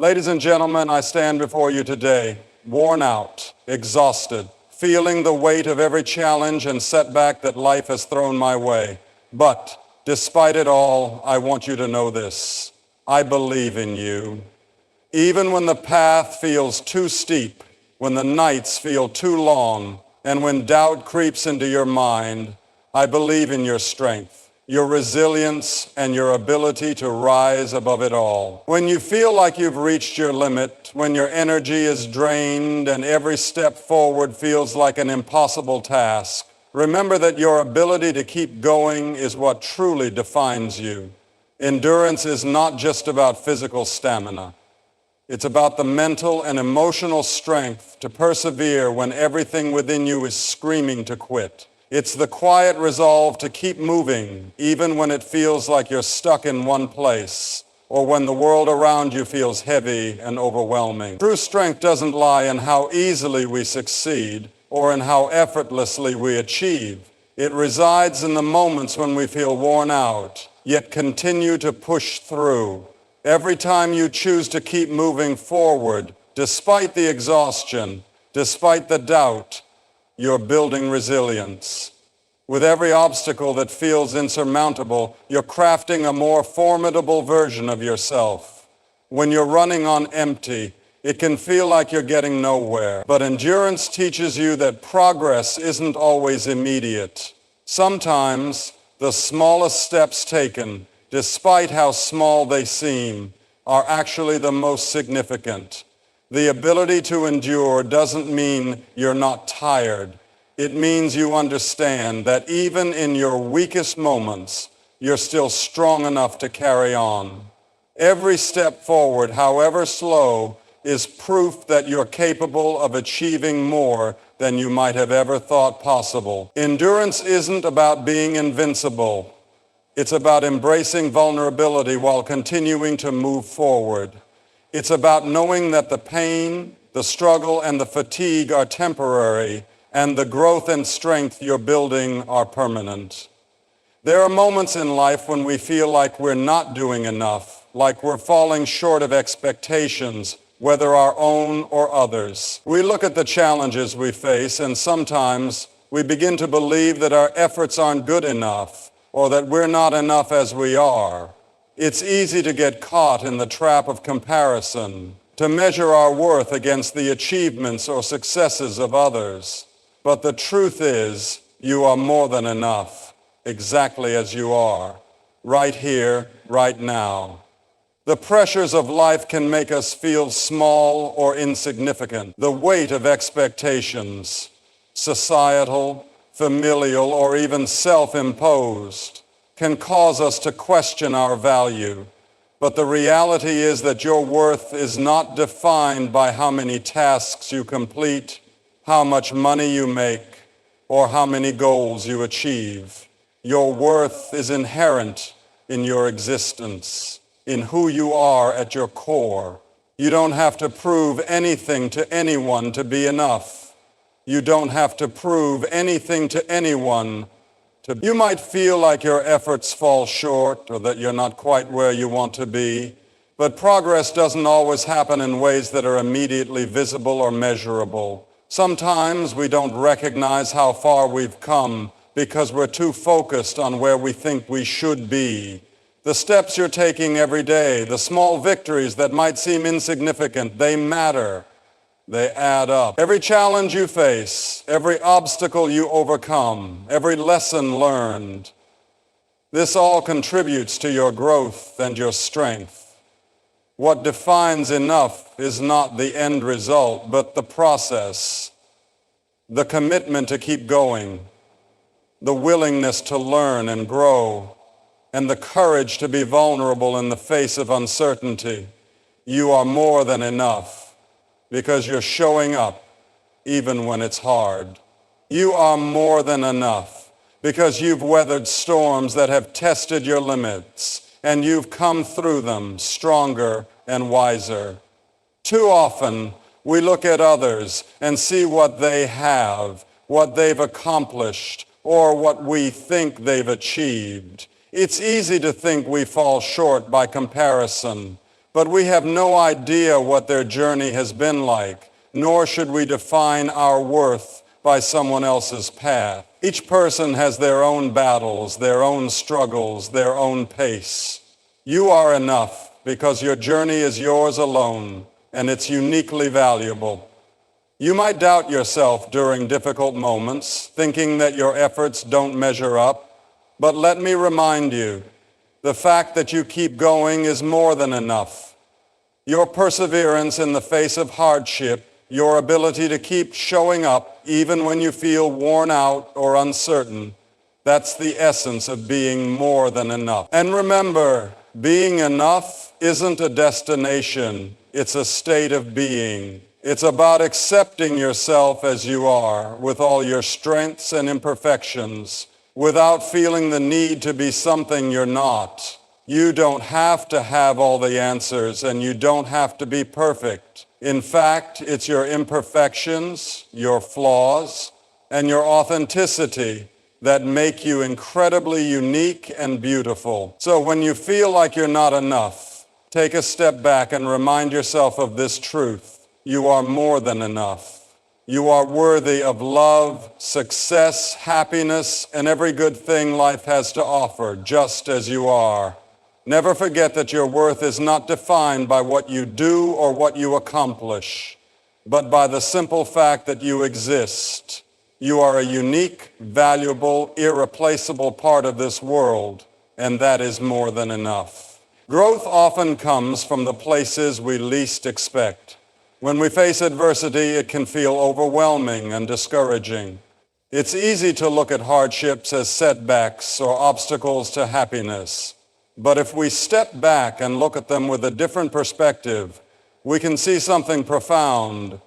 Ladies and gentlemen, I stand before you today, worn out, exhausted, feeling the weight of every challenge and setback that life has thrown my way. But despite it all, I want you to know this. I believe in you. Even when the path feels too steep, when the nights feel too long, and when doubt creeps into your mind, I believe in your strength, your resilience, and your ability to rise above it all. When you feel like you've reached your limit, when your energy is drained and every step forward feels like an impossible task, remember that your ability to keep going is what truly defines you. Endurance is not just about physical stamina. It's about the mental and emotional strength to persevere when everything within you is screaming to quit. It's the quiet resolve to keep moving even when it feels like you're stuck in one place or when the world around you feels heavy and overwhelming. True strength doesn't lie in how easily we succeed or in how effortlessly we achieve. It resides in the moments when we feel worn out, yet continue to push through. Every time you choose to keep moving forward, despite the exhaustion, despite the doubt, you're building resilience. With every obstacle that feels insurmountable, you're crafting a more formidable version of yourself. When you're running on empty, it can feel like you're getting nowhere. But endurance teaches you that progress isn't always immediate. Sometimes the smallest steps taken, despite how small they seem, are actually the most significant. The ability to endure doesn't mean you're not tired. It means you understand that even in your weakest moments, you're still strong enough to carry on. Every step forward, however slow, is proof that you're capable of achieving more than you might have ever thought possible. Endurance isn't about being invincible. It's about embracing vulnerability while continuing to move forward. It's about knowing that the pain, the struggle, and the fatigue are temporary, and the growth and strength you're building are permanent. There are moments in life when we feel like we're not doing enough, like we're falling short of expectations, whether our own or others. We look at the challenges we face, and sometimes we begin to believe that our efforts aren't good enough, or that we're not enough as we are. It's easy to get caught in the trap of comparison, to measure our worth against the achievements or successes of others. But the truth is, you are more than enough, exactly as you are, right here, right now. The pressures of life can make us feel small or insignificant. The weight of expectations, societal, familial, or even self-imposed, can cause us to question our value. But the reality is that your worth is not defined by how many tasks you complete, how much money you make, or how many goals you achieve. Your worth is inherent in your existence, in who you are at your core. You don't have to prove anything to anyone to be enough. You don't have to prove anything to anyone. You might feel like your efforts fall short or that you're not quite where you want to be, but progress doesn't always happen in ways that are immediately visible or measurable. Sometimes we don't recognize how far we've come because we're too focused on where we think we should be. The steps you're taking every day, the small victories that might seem insignificant, they matter. They add up. Every challenge you face, every obstacle you overcome, every lesson learned, this all contributes to your growth and your strength. What defines enough is not the end result, but the process, the commitment to keep going, the willingness to learn and grow, and the courage to be vulnerable in the face of uncertainty. You are more than enough, because you're showing up even when it's hard. You are more than enough because you've weathered storms that have tested your limits, and you've come through them stronger and wiser. Too often, we look at others and see what they have, what they've accomplished, or what we think they've achieved. It's easy to think we fall short by comparison, but we have no idea what their journey has been like, nor should we define our worth by someone else's path. Each person has their own battles, their own struggles, their own pace. You are enough because your journey is yours alone, and it's uniquely valuable. You might doubt yourself during difficult moments, thinking that your efforts don't measure up, but let me remind you, the fact that you keep going is more than enough. Your perseverance in the face of hardship, your ability to keep showing up even when you feel worn out or uncertain, that's the essence of being more than enough. And remember, being enough isn't a destination, it's a state of being. It's about accepting yourself as you are, with all your strengths and imperfections, without feeling the need to be something you're not. You don't have to have all the answers, and you don't have to be perfect. In fact, it's your imperfections, your flaws, and your authenticity that make you incredibly unique and beautiful. So when you feel like you're not enough, take a step back and remind yourself of this truth. You are more than enough. You are worthy of love, success, happiness, and every good thing life has to offer, just as you are. Never forget that your worth is not defined by what you do or what you accomplish, but by the simple fact that you exist. You are a unique, valuable, irreplaceable part of this world, and that is more than enough. Growth often comes from the places we least expect. When we face adversity, it can feel overwhelming and discouraging. It's easy to look at hardships as setbacks or obstacles to happiness. But if we step back and look at them with a different perspective, we can see something profound.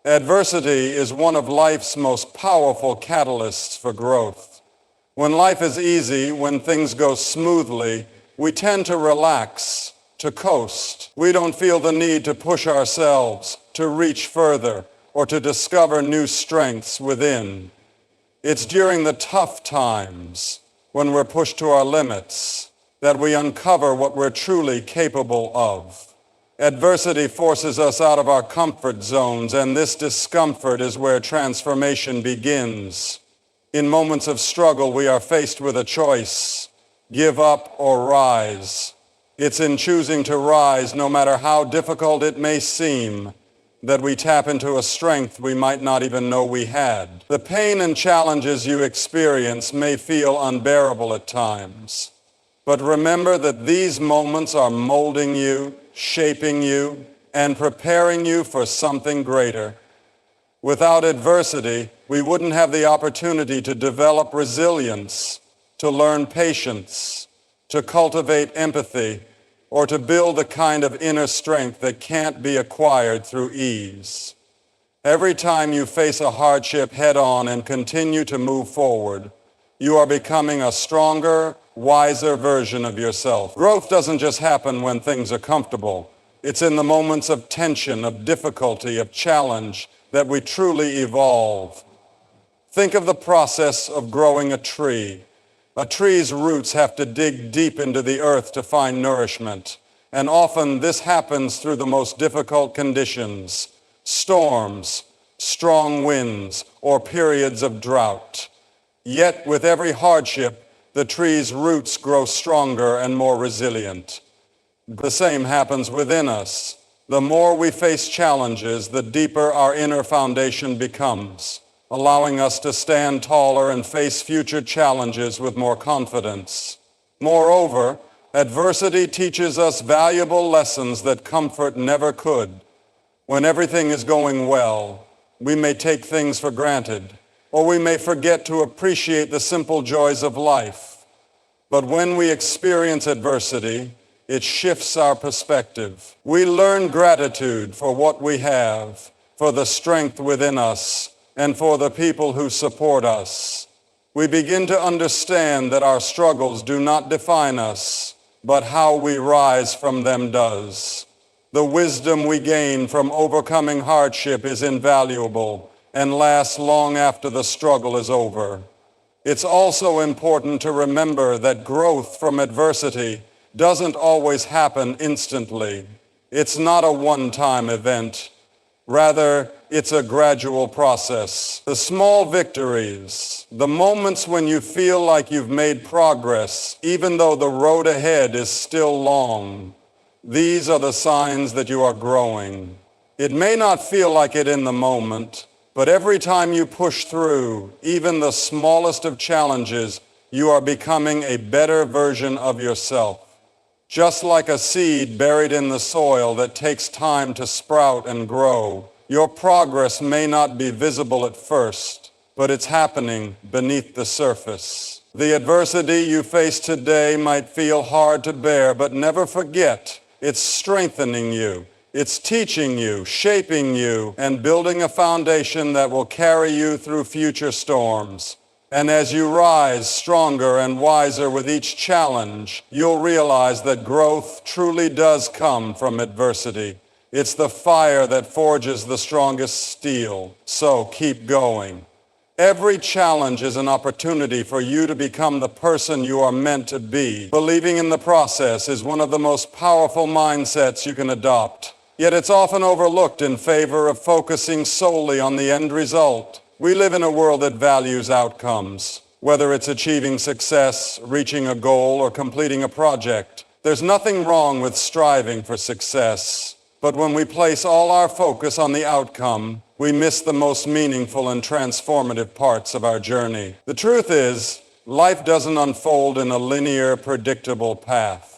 Adversity is one of life's most powerful catalysts for growth. When life is easy, when things go smoothly, we tend to relax, to coast. We don't feel the need to push ourselves, to reach further, or to discover new strengths within. It's during the tough times, when we're pushed to our limits, that we uncover what we're truly capable of. Adversity forces us out of our comfort zones, and this discomfort is where transformation begins. In moments of struggle, we are faced with a choice: give up or rise. It's in choosing to rise, no matter how difficult it may seem, that we tap into a strength we might not even know we had. The pain and challenges you experience may feel unbearable at times, but remember that these moments are molding you, shaping you, and preparing you for something greater. Without adversity, we wouldn't have the opportunity to develop resilience, to learn patience, to cultivate empathy, or to build the kind of inner strength that can't be acquired through ease. Every time you face a hardship head-on and continue to move forward, you are becoming a stronger, wiser version of yourself. Growth doesn't just happen when things are comfortable. It's in the moments of tension, of difficulty, of challenge that we truly evolve. Think of the process of growing a tree. A tree's roots have to dig deep into the earth to find nourishment, and often this happens through the most difficult conditions: storms, strong winds, or periods of drought. Yet with every hardship, the tree's roots grow stronger and more resilient. The same happens within us. The more we face challenges, the deeper our inner foundation becomes, allowing us to stand taller and face future challenges with more confidence. Moreover, adversity teaches us valuable lessons that comfort never could. When everything is going well, we may take things for granted, or we may forget to appreciate the simple joys of life. But when we experience adversity, it shifts our perspective. We learn gratitude for what we have, for the strength within us, and for the people who support us. We begin to understand that our struggles do not define us, but how we rise from them does. The wisdom we gain from overcoming hardship is invaluable and lasts long after the struggle is over. It's also important to remember that growth from adversity doesn't always happen instantly. It's not a one-time event. Rather, it's a gradual process. The small victories, the moments when you feel like you've made progress, even though the road ahead is still long, these are the signs that you are growing. It may not feel like it in the moment, but every time you push through, even the smallest of challenges, you are becoming a better version of yourself. Just like a seed buried in the soil that takes time to sprout and grow, your progress may not be visible at first, but it's happening beneath the surface. The adversity you face today might feel hard to bear, but never forget, it's strengthening you. It's teaching you, shaping you, and building a foundation that will carry you through future storms. And as you rise stronger and wiser with each challenge, you'll realize that growth truly does come from adversity. It's the fire that forges the strongest steel. So keep going. Every challenge is an opportunity for you to become the person you are meant to be. Believing in the process is one of the most powerful mindsets you can adopt. Yet it's often overlooked in favor of focusing solely on the end result. We live in a world that values outcomes, whether it's achieving success, reaching a goal, or completing a project. There's nothing wrong with striving for success, but when we place all our focus on the outcome, we miss the most meaningful and transformative parts of our journey. The truth is, life doesn't unfold in a linear, predictable path.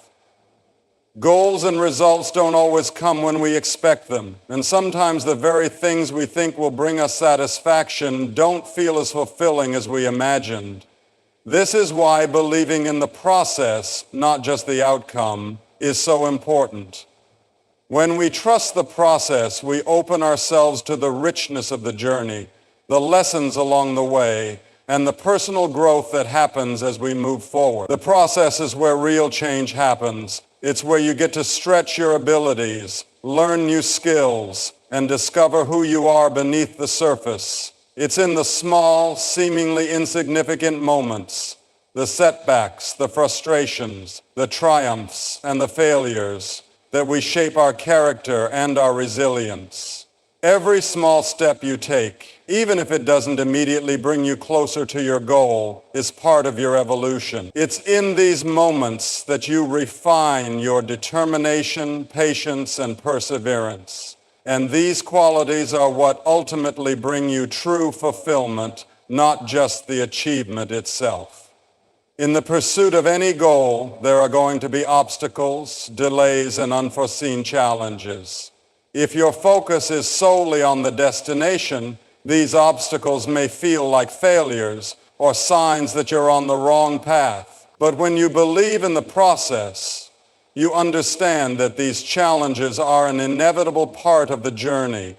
Goals and results don't always come when we expect them, and sometimes the very things we think will bring us satisfaction don't feel as fulfilling as we imagined. This is why believing in the process, not just the outcome, is so important. When we trust the process, we open ourselves to the richness of the journey, the lessons along the way, and the personal growth that happens as we move forward. The process is where real change happens. It's where you get to stretch your abilities, learn new skills, and discover who you are beneath the surface. It's in the small, seemingly insignificant moments, the setbacks, the frustrations, the triumphs, and the failures, that we shape our character and our resilience. Every small step you take, even if it doesn't immediately bring you closer to your goal, is part of your evolution. It's in these moments that you refine your determination, patience, and perseverance. And these qualities are what ultimately bring you true fulfillment, not just the achievement itself. In the pursuit of any goal, there are going to be obstacles, delays, and unforeseen challenges. If your focus is solely on the destination, these obstacles may feel like failures or signs that you're on the wrong path. But when you believe in the process, you understand that these challenges are an inevitable part of the journey.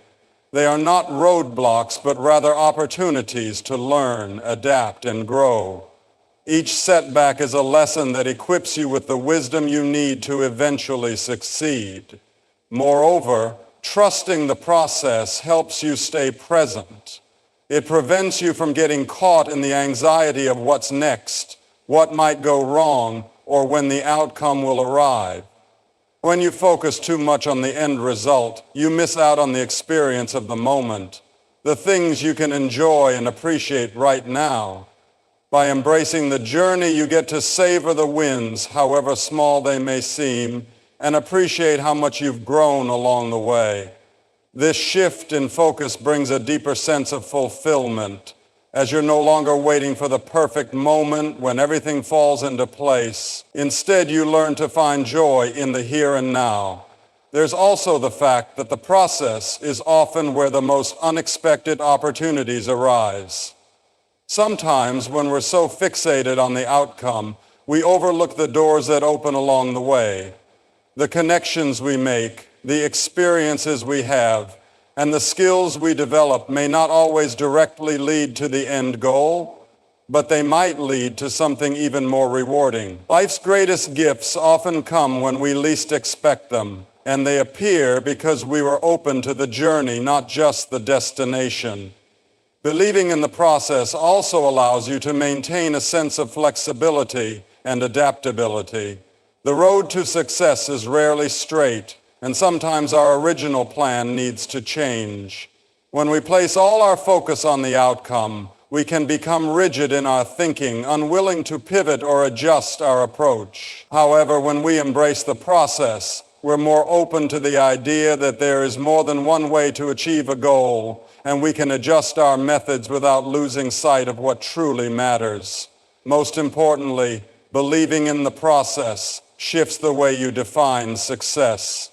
They are not roadblocks, but rather opportunities to learn, adapt, and grow. Each setback is a lesson that equips you with the wisdom you need to eventually succeed. Moreover, trusting the process helps you stay present. It prevents you from getting caught in the anxiety of what's next, what might go wrong, or when the outcome will arrive. When you focus too much on the end result, you miss out on the experience of the moment, the things you can enjoy and appreciate right now. By embracing the journey, you get to savor the wins, however small they may seem, and appreciate how much you've grown along the way. This shift in focus brings a deeper sense of fulfillment, as you're no longer waiting for the perfect moment when everything falls into place. Instead, you learn to find joy in the here and now. There's also the fact that the process is often where the most unexpected opportunities arise. Sometimes, when we're so fixated on the outcome, we overlook the doors that open along the way. The connections we make, the experiences we have, and the skills we develop may not always directly lead to the end goal, but they might lead to something even more rewarding. Life's greatest gifts often come when we least expect them, and they appear because we were open to the journey, not just the destination. Believing in the process also allows you to maintain a sense of flexibility and adaptability. The road to success is rarely straight, and sometimes our original plan needs to change. When we place all our focus on the outcome, we can become rigid in our thinking, unwilling to pivot or adjust our approach. However, when we embrace the process, we're more open to the idea that there is more than one way to achieve a goal, and we can adjust our methods without losing sight of what truly matters. Most importantly, believing in the process shifts the way you define success.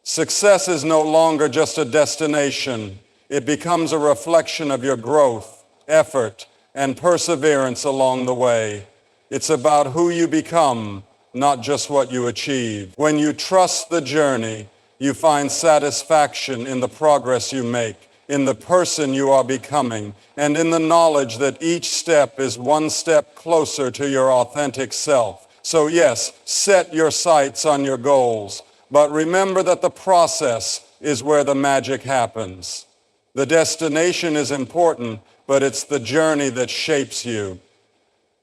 Success is no longer just a destination. It becomes a reflection of your growth, effort, and perseverance along the way. It's about who you become, not just what you achieve. When you trust the journey, you find satisfaction in the progress you make, in the person you are becoming, and in the knowledge that each step is one step closer to your authentic self. So yes, set your sights on your goals, but remember that the process is where the magic happens. The destination is important, but it's the journey that shapes you.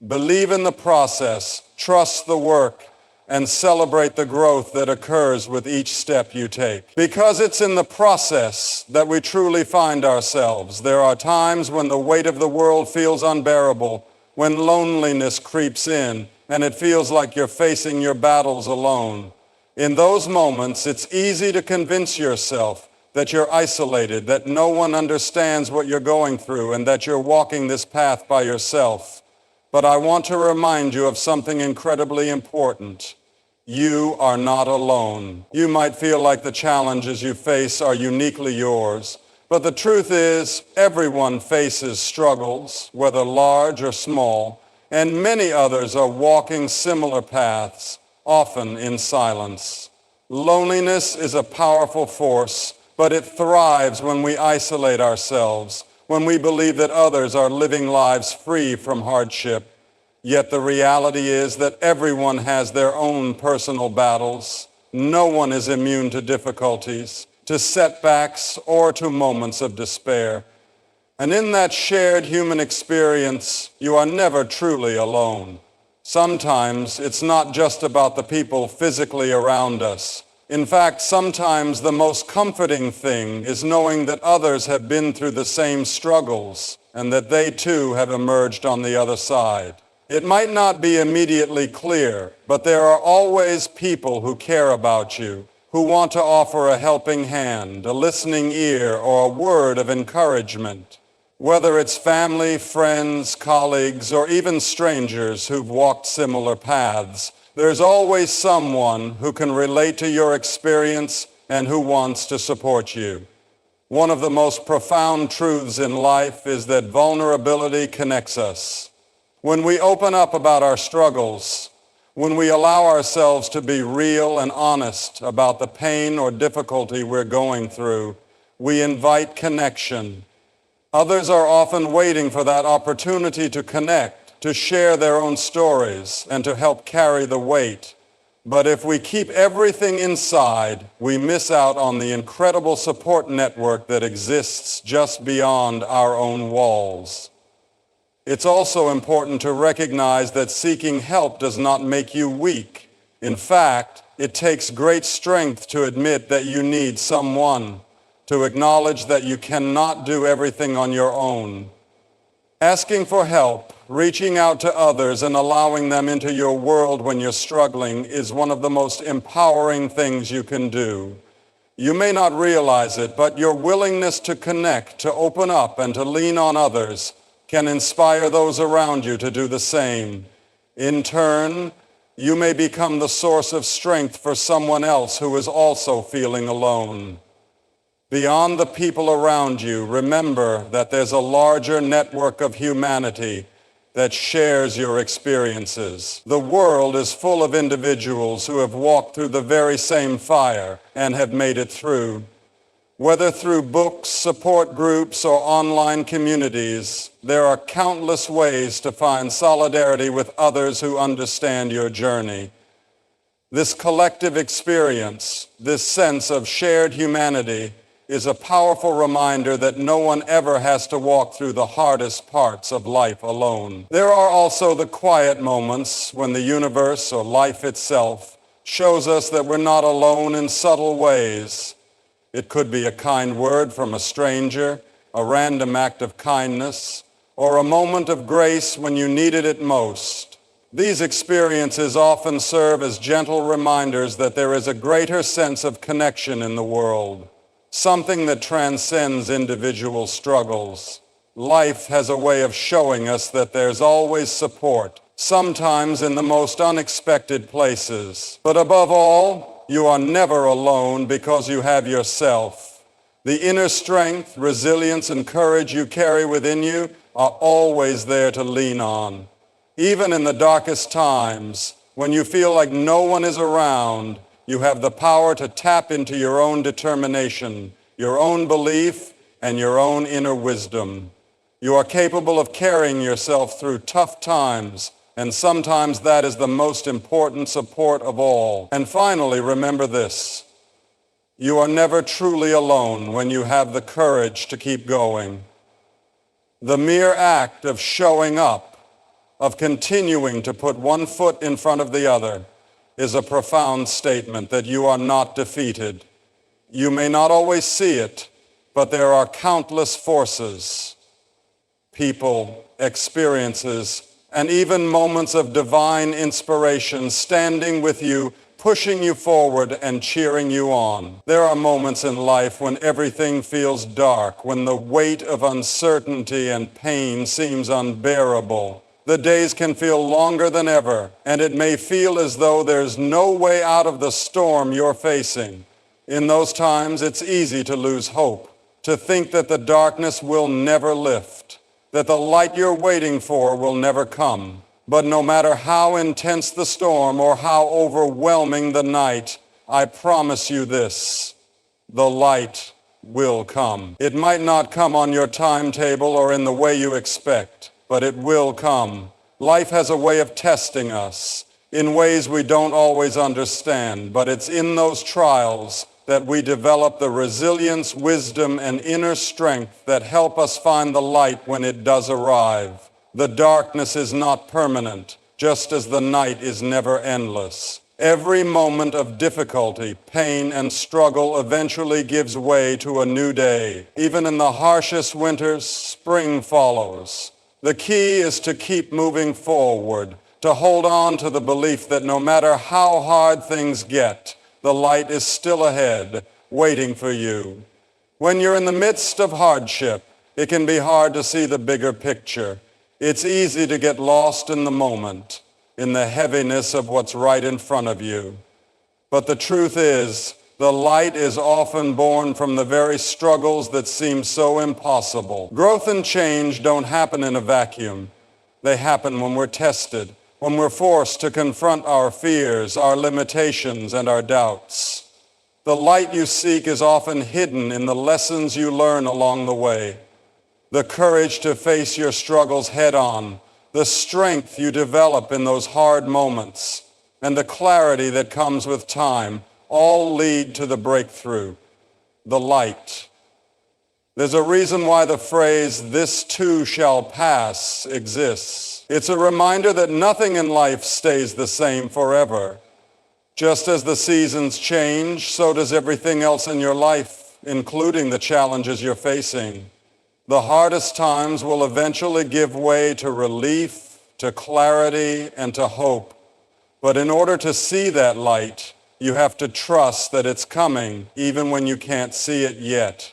Believe in the process, trust the work, and celebrate the growth that occurs with each step you take. Because it's in the process that we truly find ourselves. There are times when the weight of the world feels unbearable, when loneliness creeps in, and it feels like you're facing your battles alone. In those moments, it's easy to convince yourself that you're isolated, that no one understands what you're going through, and that you're walking this path by yourself. But I want to remind you of something incredibly important. You are not alone. You might feel like the challenges you face are uniquely yours, but the truth is, everyone faces struggles, whether large or small, and many others are walking similar paths, often in silence. Loneliness is a powerful force, but it thrives when we isolate ourselves, when we believe that others are living lives free from hardship. Yet the reality is that everyone has their own personal battles. No one is immune to difficulties, to setbacks, or to moments of despair. And in that shared human experience, you are never truly alone. Sometimes it's not just about the people physically around us. In fact, sometimes the most comforting thing is knowing that others have been through the same struggles and that they too have emerged on the other side. It might not be immediately clear, but there are always people who care about you, who want to offer a helping hand, a listening ear, or a word of encouragement. Whether it's family, friends, colleagues, or even strangers who've walked similar paths, there's always someone who can relate to your experience and who wants to support you. One of the most profound truths in life is that vulnerability connects us. When we open up about our struggles, when we allow ourselves to be real and honest about the pain or difficulty we're going through, we invite connection. Others are often waiting for that opportunity to connect, to share their own stories, and to help carry the weight. But if we keep everything inside, we miss out on the incredible support network that exists just beyond our own walls. It's also important to recognize that seeking help does not make you weak. In fact, it takes great strength to admit that you need someone, to acknowledge that you cannot do everything on your own. Asking for help, reaching out to others, and allowing them into your world when you're struggling is one of the most empowering things you can do. You may not realize it, but your willingness to connect, to open up, and to lean on others can inspire those around you to do the same. In turn, you may become the source of strength for someone else who is also feeling alone. Beyond the people around you, remember that there's a larger network of humanity that shares your experiences. The world is full of individuals who have walked through the very same fire and have made it through. Whether through books, support groups, or online communities, there are countless ways to find solidarity with others who understand your journey. This collective experience, this sense of shared humanity, is a powerful reminder that no one ever has to walk through the hardest parts of life alone. There are also the quiet moments when the universe or life itself shows us that we're not alone in subtle ways. It could be a kind word from a stranger, a random act of kindness, or a moment of grace when you needed it most. These experiences often serve as gentle reminders that there is a greater sense of connection in the world, something that transcends individual struggles. Life has a way of showing us that there's always support, sometimes in the most unexpected places. But above all, you are never alone because you have yourself. The inner strength, resilience, and courage you carry within you are always there to lean on. Even in the darkest times, when you feel like no one is around, you have the power to tap into your own determination, your own belief, and your own inner wisdom. You are capable of carrying yourself through tough times, and sometimes that is the most important support of all. And finally, remember this: you are never truly alone when you have the courage to keep going. The mere act of showing up, of continuing to put one foot in front of the other, is a profound statement that you are not defeated. You may not always see it, but there are countless forces, people, experiences, and even moments of divine inspiration standing with you, pushing you forward and cheering you on. There are moments in life when everything feels dark, when the weight of uncertainty and pain seems unbearable. The days can feel longer than ever, and it may feel as though there's no way out of the storm you're facing. In those times, it's easy to lose hope, to think that the darkness will never lift, that the light you're waiting for will never come. But no matter how intense the storm or how overwhelming the night, I promise you this: the light will come. It might not come on your timetable or in the way you expect, but it will come. Life has a way of testing us in ways we don't always understand, but it's in those trials that we develop the resilience, wisdom, and inner strength that help us find the light when it does arrive. The darkness is not permanent, just as the night is never endless. Every moment of difficulty, pain, and struggle eventually gives way to a new day. Even in the harshest winters, spring follows. The key is to keep moving forward, to hold on to the belief that no matter how hard things get, the light is still ahead, waiting for you. When you're in the midst of hardship, it can be hard to see the bigger picture. It's easy to get lost in the moment, in the heaviness of what's right in front of you. But the truth is, the light is often born from the very struggles that seem so impossible. Growth and change don't happen in a vacuum. They happen when we're tested, when we're forced to confront our fears, our limitations, and our doubts. The light you seek is often hidden in the lessons you learn along the way. The courage to face your struggles head on, the strength you develop in those hard moments, and the clarity that comes with time all lead to the breakthrough, the light. There's a reason why the phrase, "this too shall pass," exists. It's a reminder that nothing in life stays the same forever. Just as the seasons change, so does everything else in your life, including the challenges you're facing. The hardest times will eventually give way to relief, to clarity, and to hope. But in order to see that light, you have to trust that it's coming, even when you can't see it yet.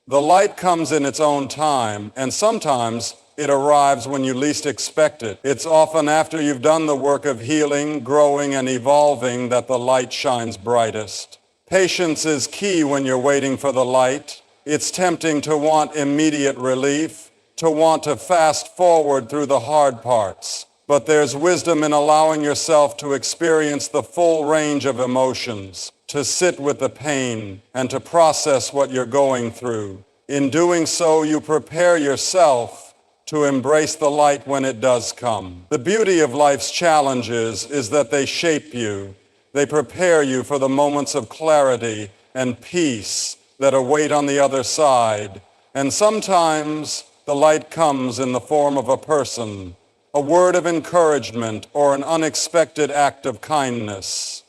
The light comes in its own time, and sometimes it arrives when you least expect it. It's often after you've done the work of healing, growing, and evolving that the light shines brightest. Patience is key when you're waiting for the light. It's tempting to want immediate relief, to want to fast forward through the hard parts. But there's wisdom in allowing yourself to experience the full range of emotions, to sit with the pain, and to process what you're going through. In doing so, you prepare yourself to embrace the light when it does come. The beauty of life's challenges is that they shape you. They prepare you for the moments of clarity and peace that await on the other side. And sometimes the light comes in the form of a person, a word of encouragement, or an unexpected act of kindness.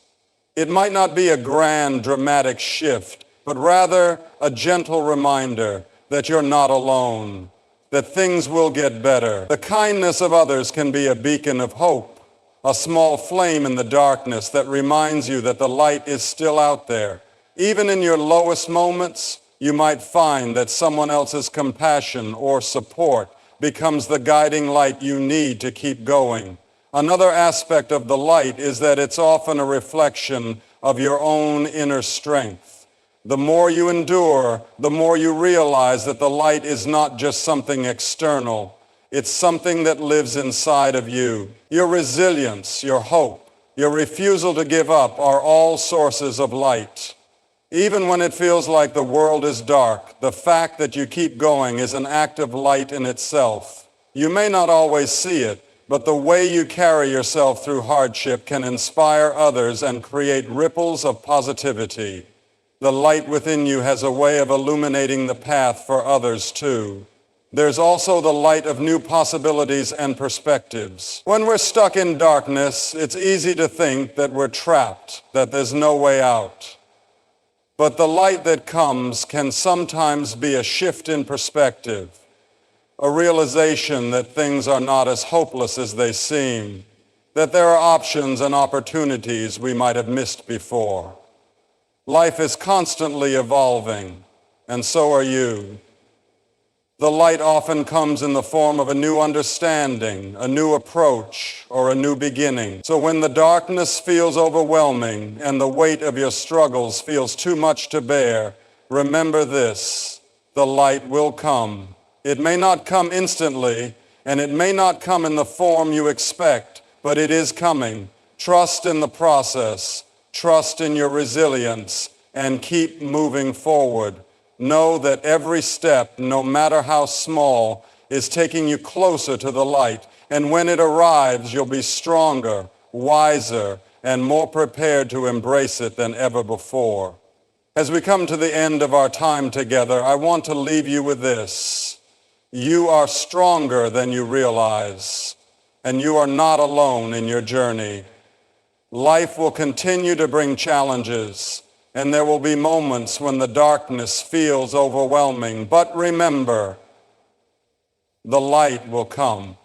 It might not be a grand, dramatic shift, but rather a gentle reminder that you're not alone, that things will get better. The kindness of others can be a beacon of hope, a small flame in the darkness that reminds you that the light is still out there. Even in your lowest moments, you might find that someone else's compassion or support becomes the guiding light you need to keep going. Another aspect of the light is that it's often a reflection of your own inner strength. The more you endure, the more you realize that the light is not just something external. It's something that lives inside of you. Your resilience, your hope, your refusal to give up are all sources of light. Even when it feels like the world is dark, the fact that you keep going is an act of light in itself. You may not always see it, but the way you carry yourself through hardship can inspire others and create ripples of positivity. The light within you has a way of illuminating the path for others too. There's also the light of new possibilities and perspectives. When we're stuck in darkness, it's easy to think that we're trapped, that there's no way out. But the light that comes can sometimes be a shift in perspective, a realization that things are not as hopeless as they seem, that there are options and opportunities we might have missed before. Life is constantly evolving, and so are you. The light often comes in the form of a new understanding, a new approach, or a new beginning. So when the darkness feels overwhelming and the weight of your struggles feels too much to bear, remember this: the light will come. It may not come instantly, and it may not come in the form you expect, but it is coming. Trust in the process, trust in your resilience, and keep moving forward. Know that every step, no matter how small, is taking you closer to the light, and when it arrives, you'll be stronger, wiser, and more prepared to embrace it than ever before. As we come to the end of our time together, I want to leave you with this: you are stronger than you realize, and you are not alone in your journey. Life will continue to bring challenges, and there will be moments when the darkness feels overwhelming. But remember, the light will come.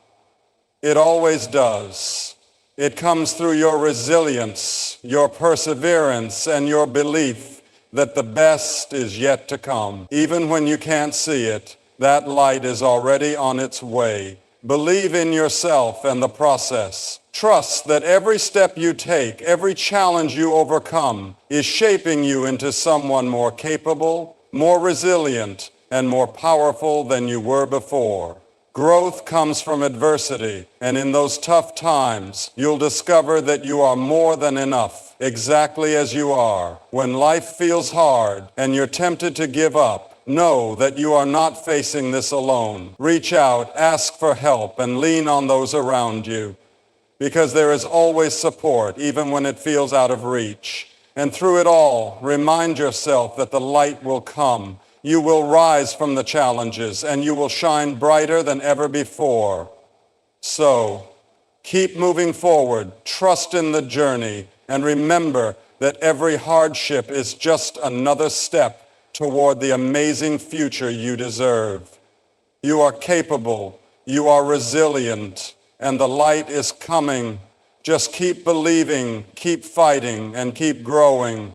It always does. It comes through your resilience, your perseverance, and your belief that the best is yet to come. Even when you can't see it, that light is already on its way. Believe in yourself and the process. Trust that every step you take, every challenge you overcome, is shaping you into someone more capable, more resilient, and more powerful than you were before. Growth comes from adversity, and in those tough times, you'll discover that you are more than enough, exactly as you are. When life feels hard and you're tempted to give up, know that you are not facing this alone. Reach out, ask for help, and lean on those around you, because there is always support, even when it feels out of reach. And through it all, remind yourself that the light will come. You will rise from the challenges, and you will shine brighter than ever before. So, keep moving forward, trust in the journey, and remember that every hardship is just another step toward the amazing future you deserve. You are capable, you are resilient, and the light is coming. Just keep believing, keep fighting, and keep growing.